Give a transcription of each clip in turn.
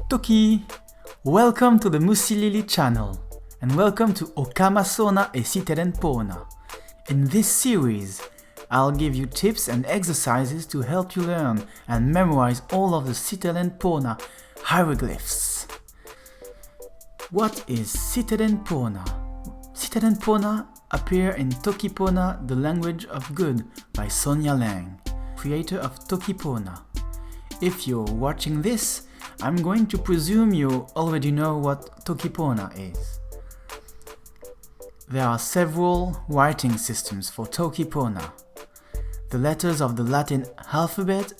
Toki! Welcome to the Musi Lili channel, and welcome to Okama Sona e SITELEN Pona. In this series, I'll give you tips and exercises to help you learn and memorize all of the SITELEN Pona hieroglyphs. What is SITELEN Pona? SITELEN Pona appear in Toki Pona, the Language of Good by Sonja Lang, creator of Toki Pona. If you're watching this, I'm going to presume you already know what Toki Pona is. There are several writing systems for Toki Pona. The letters of the Latin alphabet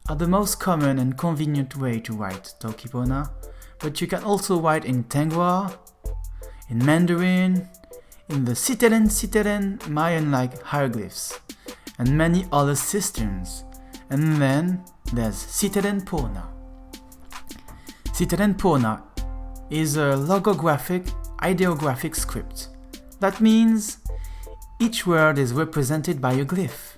are the most common and convenient way to write Toki Pona, but you can also write in Tengwa, in Mandarin, in the SITELEN Mayan-like hieroglyphs, and many other systems. And then there's SITELEN Pona. SITELEN Pona is a logographic, ideographic script. That means each word is represented by a glyph.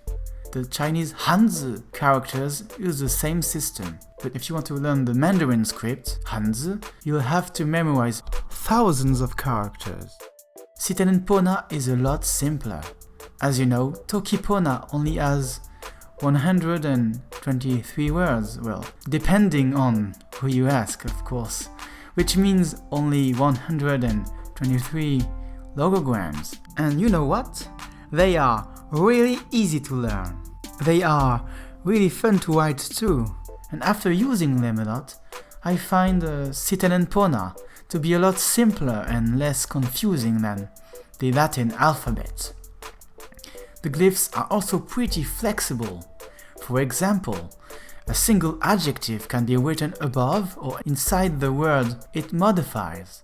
The Chinese Hanzi characters use the same system, but if you want to learn the Mandarin script, Hanzi, you'll have to memorize thousands of characters. SITELEN Pona is a lot simpler. As you know, Toki Pona only has 123 words, well, depending on who you ask, of course, which means only 123 logograms. And you know what? They are really easy to learn. They are really fun to write too. And after using them a lot, I find SITELEN Pona to be a lot simpler and less confusing than the Latin alphabet. The glyphs are also pretty flexible. For example, a single adjective can be written above or inside the word it modifies.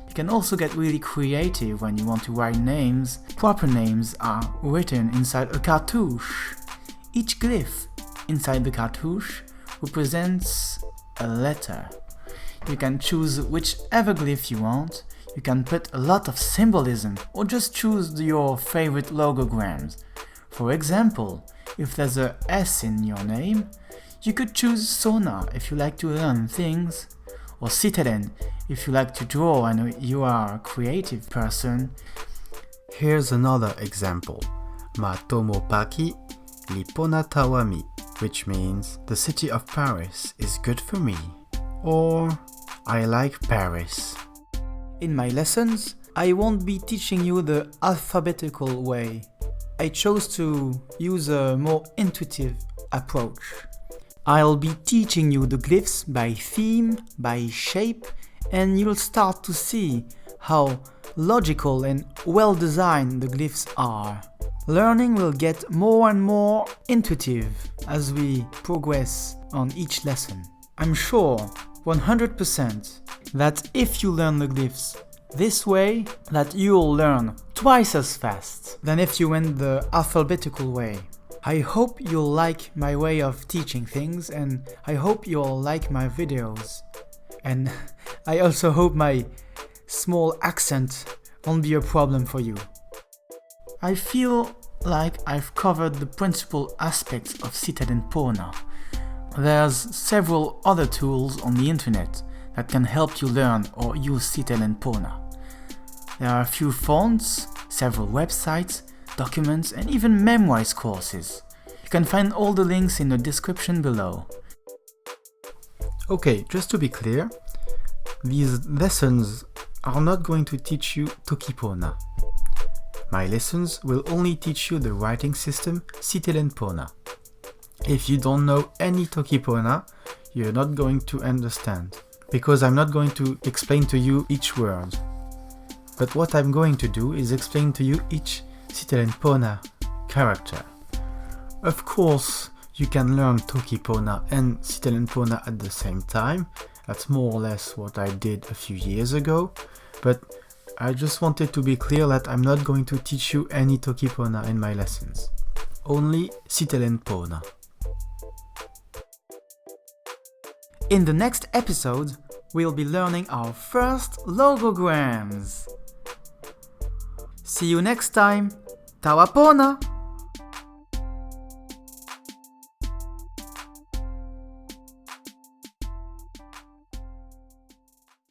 You can also get really creative when you want to write names. Proper names are written inside a cartouche. Each glyph inside the cartouche represents a letter. You can choose whichever glyph you want. You can put a lot of symbolism or just choose your favorite logograms. For example, if there's a S in your name, you could choose sona if you like to learn things, or SITELEN if you like to draw and you are a creative person. Here's another example. Ma tomo paki li Pona tawami, which means the city of Paris is good for me, or I like Paris. In my lessons, I won't be teaching you the alphabetical way. I chose to use a more intuitive approach. I'll be teaching you the glyphs by theme, by shape, and you'll start to see how logical and well-designed the glyphs are. Learning will get more and more intuitive as we progress on each lesson. I'm sure 100% that if you learn the glyphs this way, that you'll learn twice as fast than if you went the alphabetical way. I hope you'll like my way of teaching things, and I hope you'll like my videos. And I also hope my small accent won't be a problem for you. I feel like I've covered the principal aspects of SITELEN Pona. There's several other tools on the internet that can help you learn or use SITELEN Pona. There are a few fonts, several websites, documents, and even memorize courses. You can find all the links in the description below. Okay, just to be clear, these lessons are not going to teach you Toki Pona. My lessons will only teach you the writing system SITELEN Pona. If you don't know any Toki Pona, you're not going to understand, because I'm not going to explain to you each word. But what I'm going to do is explain to you each SITELEN Pona character. Of course, you can learn Toki Pona and SITELEN Pona at the same time. That's more or less what I did a few years ago, but I just wanted to be clear that I'm not going to teach you any Toki Pona in my lessons. Only SITELEN Pona. In the next episode, we'll be learning our first logograms. See you next time. Tawa Pona!